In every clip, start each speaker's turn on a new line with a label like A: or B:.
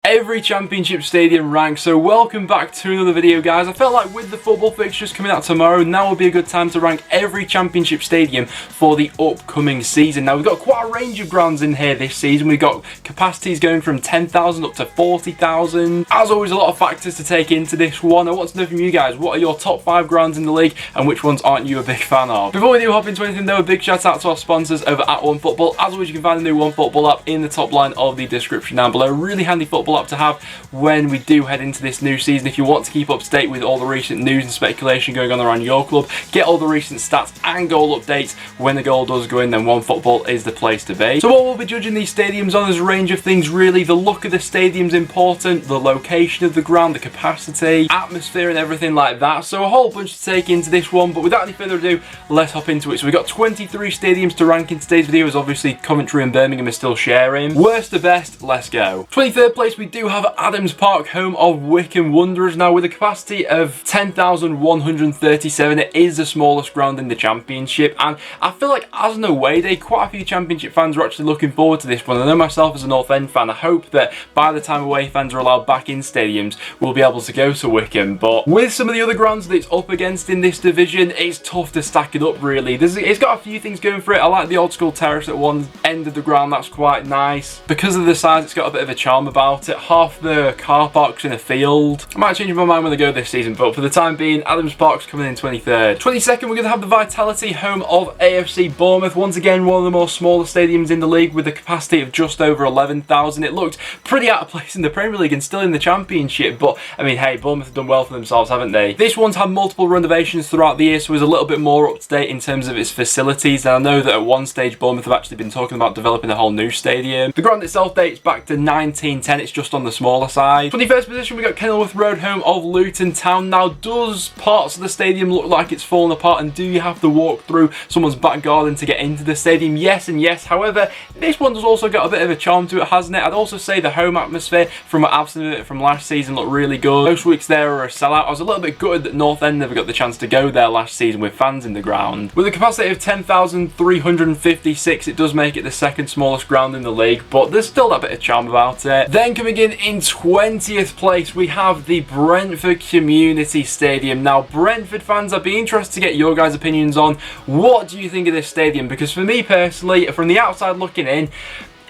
A: every championship stadium ranked. So welcome back to another video, guys. I felt like with the football fixtures coming out tomorrow, now would be a good time to rank every championship stadium for the upcoming season. Now we've got quite a range of grounds in here this season. We've got capacities going from 10,000 up to 40,000. As always, a lot of factors to take into this one. I want to know from you guys, what are your top 5 grounds in the league and which ones aren't you a big fan of? Before we do hop into anything though, a big shout out to our sponsors over at OneFootball. As always, you can find the new OneFootball app in the top line of the description down below. Really handy football app to have when we do head into this new season. If you want to keep up to date with all the recent news and speculation going on around your club, get all the recent stats and goal updates when the goal does go in, then OneFootball is the place to be. So what we'll be judging these stadiums on is a range of things really. The look of the stadium's important, the location of the ground, the capacity, atmosphere and everything like that. So a whole bunch to take into this one, but without any further ado, let's hop into it. So we've got 23 stadiums to rank in today's video, as obviously Coventry and Birmingham are still sharing. Worst to best, let's go. 23rd place, we do have Adams Park, home of Wycombe Wanderers. Now with a capacity of 10,137, it is the smallest ground in the championship, and I feel like as an away day, quite a few championship fans are actually looking forward to this one. I know myself as a North End fan, I hope that by the time away fans are allowed back in stadiums, we'll be able to go to Wycombe. But with some of the other grounds that it's up against in this division, it's tough to stack it up really. It's got a few things going for it. I like the old school terrace at one end of the ground, that's quite nice. Because of the size, it's got a bit of a charm about it. Half the car park's in a field. I might change my mind when I go this season, but for the time being, Adams Park's coming in 23rd. 22nd, we're going to have the Vitality, home of AFC Bournemouth. Once again, one of the more smaller stadiums in the league with a capacity of just over 11,000. It looked pretty out of place in the Premier League and still in the Championship, but I mean, hey, Bournemouth have done well for themselves, haven't they? This one's had multiple renovations throughout the year, so it's a little bit more up to date in terms of its facilities. And I know that at one stage, Bournemouth have actually been talking about developing a whole new stadium. The ground itself dates back to 1910. It's just on the smaller side. 21st position, we got Kenilworth Road, home of Luton Town. Now, does parts of the stadium look like it's fallen apart, and do you have to walk through someone's back garden to get into the stadium? Yes and yes. However, this one has also got a bit of a charm to it, hasn't it? I'd also say the home atmosphere from what I've seen of it from last season looked really good. Most weeks there are a sellout. I was a little bit gutted that North End never got the chance to go there last season with fans in the ground. With a capacity of 10,356, it does make it the second smallest ground in the league, but there's still that bit of charm about it. Then coming in 20th place, we have the Brentford Community Stadium. Now, Brentford fans, I'd be interested to get your guys' opinions on what do you think of this stadium, because for me personally, from the outside looking in,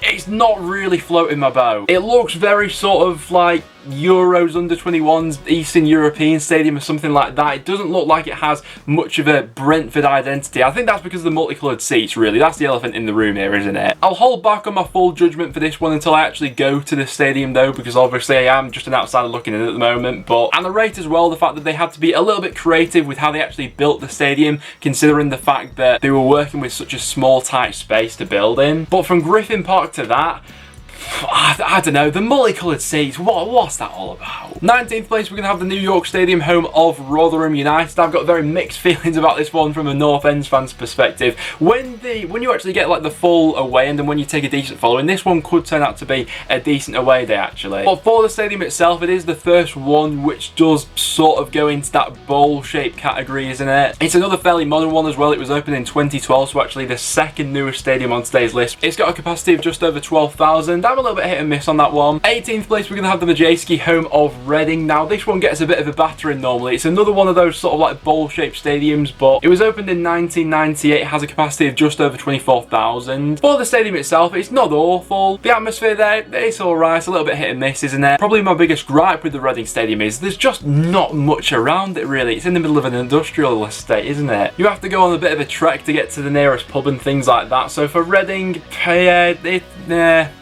A: it's not really floating my boat. It looks very sort of like Euros under 21s Eastern European stadium or something like that. It doesn't look like it has much of a Brentford identity. I think that's because of the multicoloured seats, really. That's the elephant in the room here, isn't it? I'll hold back on my full judgment for this one until I actually go to the stadium though, because obviously I am just an outsider looking in at the moment. And I rate as well the fact that they had to be a little bit creative with how they actually built the stadium, considering the fact that they were working with such a small tight space to build in. But from Griffin Park to that, I don't know, the multicoloured seats, what's that all about? 19th place, we're going to have the New York Stadium, home of Rotherham United. I've got very mixed feelings about this one from a North End fan's perspective. When you actually get like the full away end and when you take a decent following, this one could turn out to be a decent away day actually. But for the stadium itself, it is the first one which does sort of go into that bowl-shaped category, isn't it? It's another fairly modern one as well. It was opened in 2012, so actually the second newest stadium on today's list. It's got a capacity of just over 12,000. I'm a little bit hit and miss on that one. 18th place, we're going to have the Majeski, home of Reading. Now, this one gets a bit of a battering normally. It's another one of those sort of like bowl-shaped stadiums, but it was opened in 1998. It has a capacity of just over 24,000. For the stadium itself, it's not awful. The atmosphere there, it's alright. It's a little bit hit and miss, isn't it? Probably my biggest gripe with the Reading Stadium is there's just not much around it, really. It's in the middle of an industrial estate, isn't it? You have to go on a bit of a trek to get to the nearest pub and things like that. So for Reading,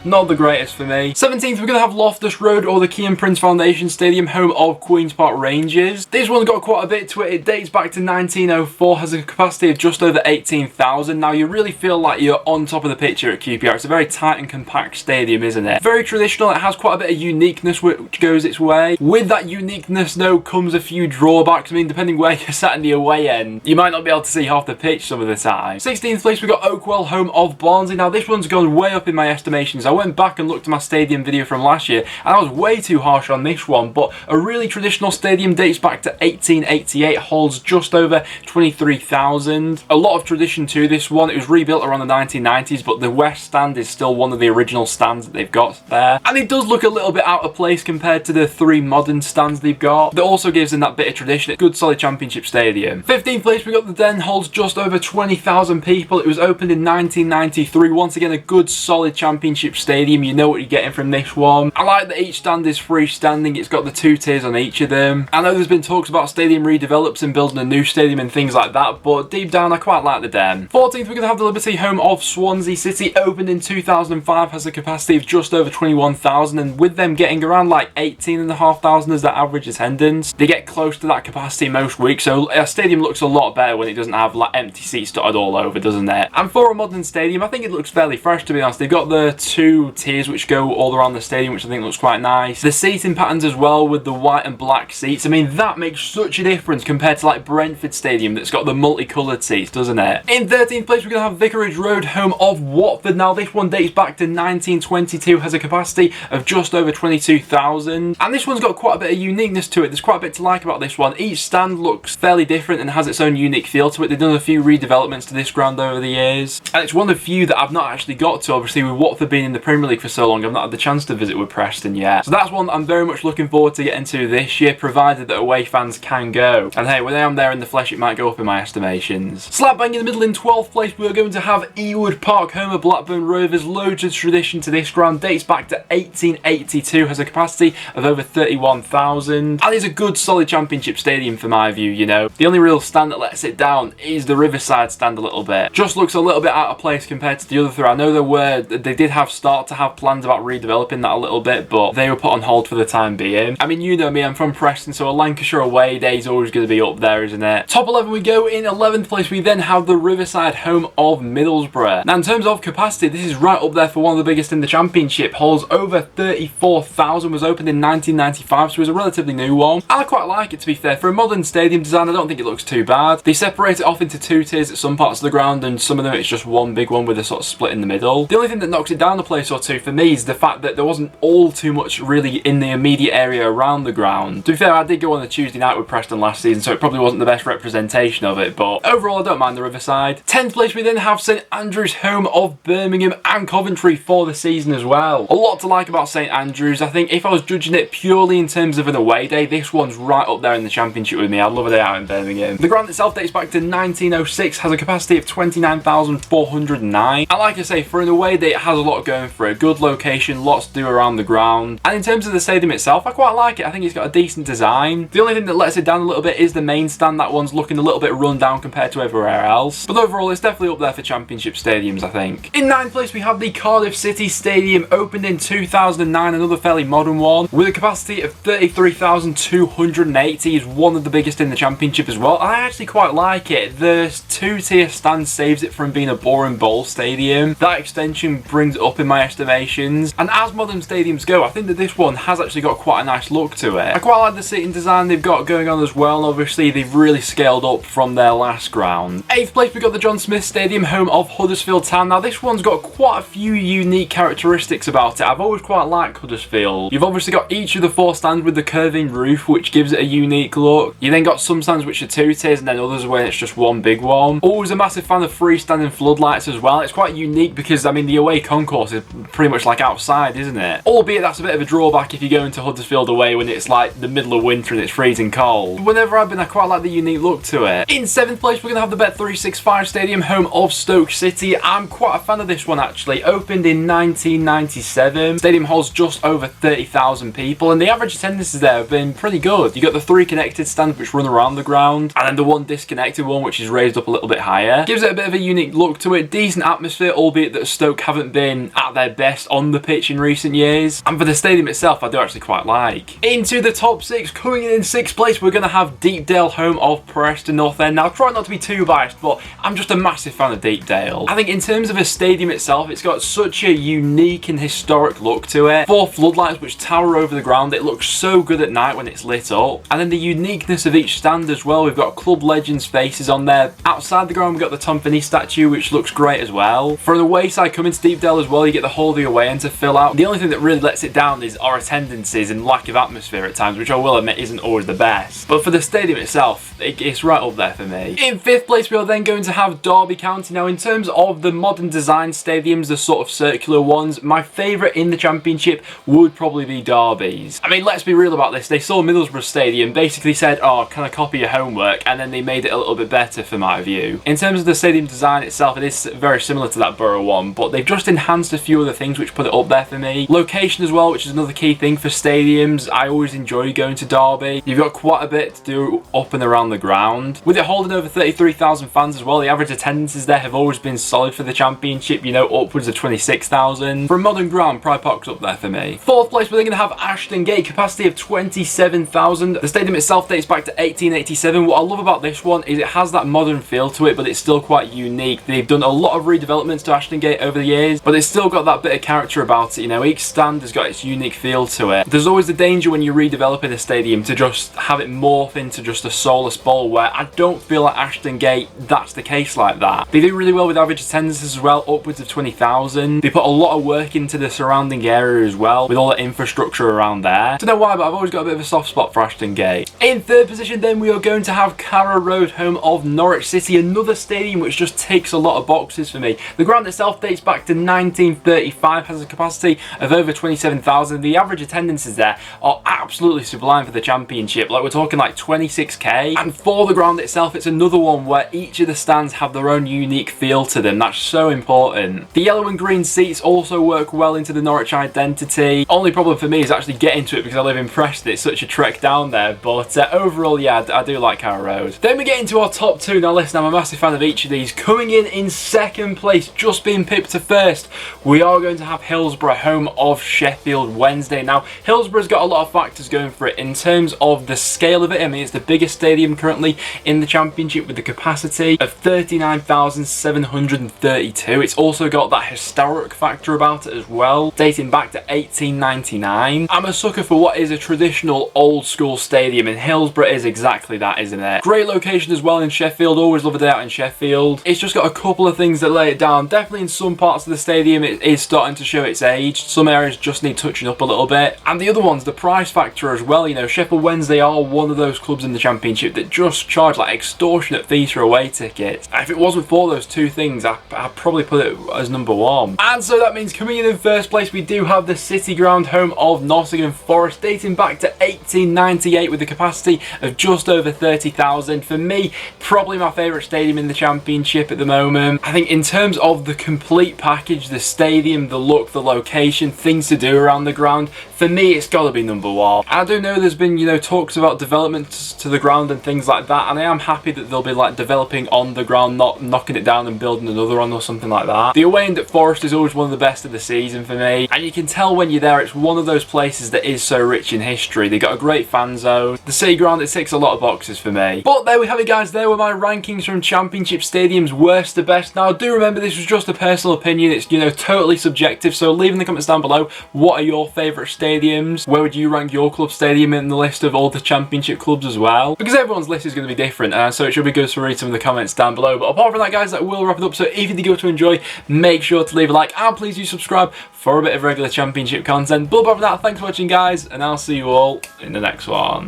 A: not the greatest for me. 17th, we're going to have Loftus Road, or the Kean Prince Foundation Stadium, home of Queen's Park Rangers. This one's got quite a bit to it. It dates back to 1904, has a capacity of just over 18,000. Now, you really feel like you're on top of the picture at QPR. It's a very tight and compact stadium, isn't it? Very traditional. It has quite a bit of uniqueness which goes its way. With that uniqueness, though, comes a few drawbacks. I mean, depending where you're sat in the away end, you might not be able to see half the pitch some of the time. 16th place, we've got Oakwell, home of Barnsley. Now, this one's gone way up in my estimations. I went back back and looked at my stadium video from last year, and I was way too harsh on this one, but a really traditional stadium dates back to 1888, holds just over 23,000. A lot of tradition to this one. It was rebuilt around the 1990s, but the west stand is still one of the original stands that they've got there. And it does look a little bit out of place compared to the 3 modern stands they've got. That also gives them that bit of tradition. Good solid championship stadium. 15th place we got the Den, holds just over 20,000 people. It was opened in 1993. Once again, a good solid championship stadium. You know what you're getting from this one. I like that each stand is freestanding. It's got the 2 tiers on each of them. I know there's been talks about stadium redevelops and building a new stadium and things like that, but deep down I quite like the Den. 14th we're going to have the Liberty, home of Swansea City. Opened in 2005, has a capacity of just over 21,000, and with them getting around like 18,500 as their average attendance, they get close to that capacity most weeks, so a stadium looks a lot better when it doesn't have like empty seats dotted all over, doesn't it? And for a modern stadium, I think it looks fairly fresh, to be honest. They've got the 2 tiers which go all around the stadium, which I think looks quite nice. The seating patterns as well, with the white and black seats, I mean, that makes such a difference compared to like Brentford Stadium that's got the multicoloured seats, doesn't it? In 13th place we're going to have Vicarage Road, home of Watford. Now this one dates back to 1922, has a capacity of just over 22,000, and this one's got quite a bit of uniqueness to it. There's quite a bit to like about this one. Each stand looks fairly different and has its own unique feel to it. They've done a few redevelopments to this ground over the years, and it's one of the few that I've not actually got to. Obviously, with Watford being in the Premier League for so long, I've not had the chance to visit with Preston yet. So that's one I'm very much looking forward to getting to this year, provided that away fans can go. And hey, when I am there in the flesh, it might go up in my estimations. Slap bang in the middle in 12th place, we're going to have Ewood Park, home of Blackburn Rovers. Loads of tradition to this ground, dates back to 1882, has a capacity of over 31,000, and is a good solid championship stadium for my view, you know. The only real stand that lets it down is the Riverside stand a little bit. Just looks a little bit out of place compared to the other 3. I know they did start to have plans about redeveloping that a little bit, but they were put on hold for the time being. I mean, you know me, I'm from Preston, so a Lancashire away day is always going to be up there, isn't it? Top 11 we go. In 11th place we then have the Riverside, home of Middlesbrough. Now in terms of capacity, this is right up there for one of the biggest in the championship. Holds over 34,000, was opened in 1995, so it's a relatively new one. I quite like it, to be fair. For a modern stadium design, I don't think it looks too bad. They separate it off into 2 tiers at some parts of the ground, and some of them it's just one big one with a sort of split in the middle. The only thing that knocks it down a place or two for me is the fact that there wasn't all too much really in the immediate area around the ground. To be fair, I did go on a Tuesday night with Preston last season, so it probably wasn't the best representation of it, but overall I don't mind the Riverside. 10th place we then have St Andrews, home of Birmingham and Coventry for the season as well. A lot to like about St Andrews. I think if I was judging it purely in terms of an away day, this one's right up there in the championship with me. I'd love a day out in Birmingham. The ground itself dates back to 1906, has a capacity of 29,409, and like I say, for an away day it has a lot going for it. Good location, lots to do around the ground, and in terms of the stadium itself, I quite like it. I think it's got a decent design. The only thing that lets it down a little bit is the main stand. That one's looking a little bit run down compared to everywhere else, but overall it's definitely up there for championship stadiums, I think. In 9th place we have the Cardiff City Stadium, opened in 2009, another fairly modern one, with a capacity of 33,280, is one of the biggest in the championship as well. I actually quite like it. The 2-tier stand saves it from being a boring bowl stadium. That extension brings it up in my estimations, and as modern stadiums go, I think that this one has actually got quite a nice look to it. I quite like the seating design they've got going on as well, and obviously they've really scaled up from their last ground. 8th place we got the John Smith Stadium, home of Huddersfield Town. Now this one's got quite a few unique characteristics about it. I've always quite liked Huddersfield. You've obviously got each of the 4 stands with the curving roof, which gives it a unique look. You then got some stands which are 2 tiers, and then others where it's just one big one. Always a massive fan of freestanding floodlights as well. It's quite unique because, I mean, the away concourse is pretty much like outside, isn't it? Albeit that's a bit of a drawback if you go into Huddersfield away when it's like the middle of winter and it's freezing cold. Whenever I've been, I quite like the unique look to it. In 7th place we're going to have the Bet365 Stadium, home of Stoke City. I'm quite a fan of this one actually. Opened in 1997. Stadium holds just over 30,000 people, and the average attendances there have been pretty good. You got the 3 connected stands which run around the ground, and then the 1 disconnected one which is raised up a little bit higher. Gives it a bit of a unique look to it. Decent atmosphere, albeit that Stoke haven't been at their best on the pitch in recent years. And for the stadium itself, I do actually quite like. Into the top 6, coming in 6th place, we're going to have Deepdale, home of Preston North End. Now, I try not to be too biased, but I'm just a massive fan of Deepdale. I think in terms of a stadium itself, it's got such a unique and historic look to it. 4 floodlights which tower over the ground. It looks so good at night when it's lit up. And then the uniqueness of each stand as well. We've got club legends faces on there. Outside the ground, we've got the Tom Finney statue, which looks great as well. For the away side coming to Deepdale as well, you get the whole the away end to fill out. The only thing that really lets it down is our attendances and lack of atmosphere at times, which I will admit isn't always the best. But for the stadium itself, it's right up there for me. In 5th place, we are then going to have Derby County. Now, in terms of the modern design stadiums, the sort of circular ones, my favourite in the Championship would probably be Derby's. I mean, let's be real about this. They saw Middlesbrough Stadium, basically said, oh, can I copy your homework? And then they made it a little bit better for my view. In terms of the stadium design itself, it is very similar to that Borough one, but they've just enhanced a few other things which put it up there for me. Location as well, which is another key thing for stadiums. I always enjoy going to Derby. You've got quite a bit to do up and around the ground. With it holding over 33,000 fans as well, the average attendances there have always been solid for the Championship, you know, upwards of 26,000. For a modern ground, Pride Park's up there for me. 4th place, we're then going to have Ashton Gate, capacity of 27,000. The stadium itself dates back to 1887. What I love about this one is it has that modern feel to it, but it's still quite unique. They've done a lot of redevelopments to Ashton Gate over the years, but it's still got that bit of character about it. You know, each stand has got its unique feel to it. There's always the danger when you're redeveloping a stadium to just have it morph into just a soulless bowl, where I don't feel like Ashton Gate, that's the case like that. They do really well with average attendances as well, upwards of 20,000. They put a lot of work into the surrounding area as well, with all the infrastructure around there. Don't know why, but I've always got a bit of a soft spot for Ashton Gate. In 3rd position then, we are going to have Carrow Road, home of Norwich City, another stadium which just ticks a lot of boxes for me. The ground itself dates back to 1935, has a capacity of over 27,000. The average attendances there are absolutely sublime for the Championship. Like, we're talking like 26k. And for the ground itself, it's another one where each of the stands have their own unique feel to them. That's so important. The yellow and green seats also work well into the Norwich identity. Only problem for me is actually getting to it because I live in Preston. It's such a trek down there. But overall, yeah, I do like Carrow Road. Then we get into our top two. Now listen, I'm a massive fan of each of these. Coming in 2nd place, just being pipped to 1st, we are going to have Hillsborough, home of Sheffield Wednesday. Now, Hillsborough's got a lot of factors going for it in terms of the scale of it. I mean, it's the biggest stadium currently in the Championship with the capacity of 39,732. It's also got that historic factor about it as well, dating back to 1899. I'm a sucker for what is a traditional old school stadium, and Hillsborough is exactly that, isn't it? Great location as well in Sheffield. Always love a day out in Sheffield. It's just got a couple of things that lay it down. Definitely in some parts of the stadium it is starting to show its age. Some areas just need touching up a little bit. And the other one's the price factor as well. You know, Sheffield Wednesday are one of those clubs in the Championship that just charge like extortionate fees for away tickets. And if it wasn't for those two things, I'd probably put it as number one. And so that means coming in 1st place, we do have the City Ground, home of Nottingham Forest, dating back to 1898 with a capacity of just over 30,000. For me, probably my favourite stadium in the Championship at the moment. I think in terms of the complete package, the stadium, the look, the location, things to do around the ground, for me it's got to be number one. I do know there's been, you know, talks about developments to the ground and things like that, and I am happy that they'll be like developing on the ground, not knocking it down and building another one or something like that. The away end at Forest is always one of the best of the season for me, and you can tell when you're there it's one of those places that is so rich in history. They got a great fan zone. The City Ground, it ticks a lot of boxes for me. But there we have it, guys. There were my rankings from Championship stadiums, worst to best. Now do remember this was just a personal opinion. It's, you know, totally subjective, so leave in the comments down below what are your favourite stadiums. Where would you rank your club stadium in the list of all the Championship clubs as well? Because everyone's list is going to be different, so it should be good to read some of the comments down below. But apart from that, guys, that will wrap it up. So if you did go to enjoy, make sure to leave a like, and please do subscribe for a bit of regular Championship content. But apart from that, thanks for watching, guys, and I'll see you all in the next one.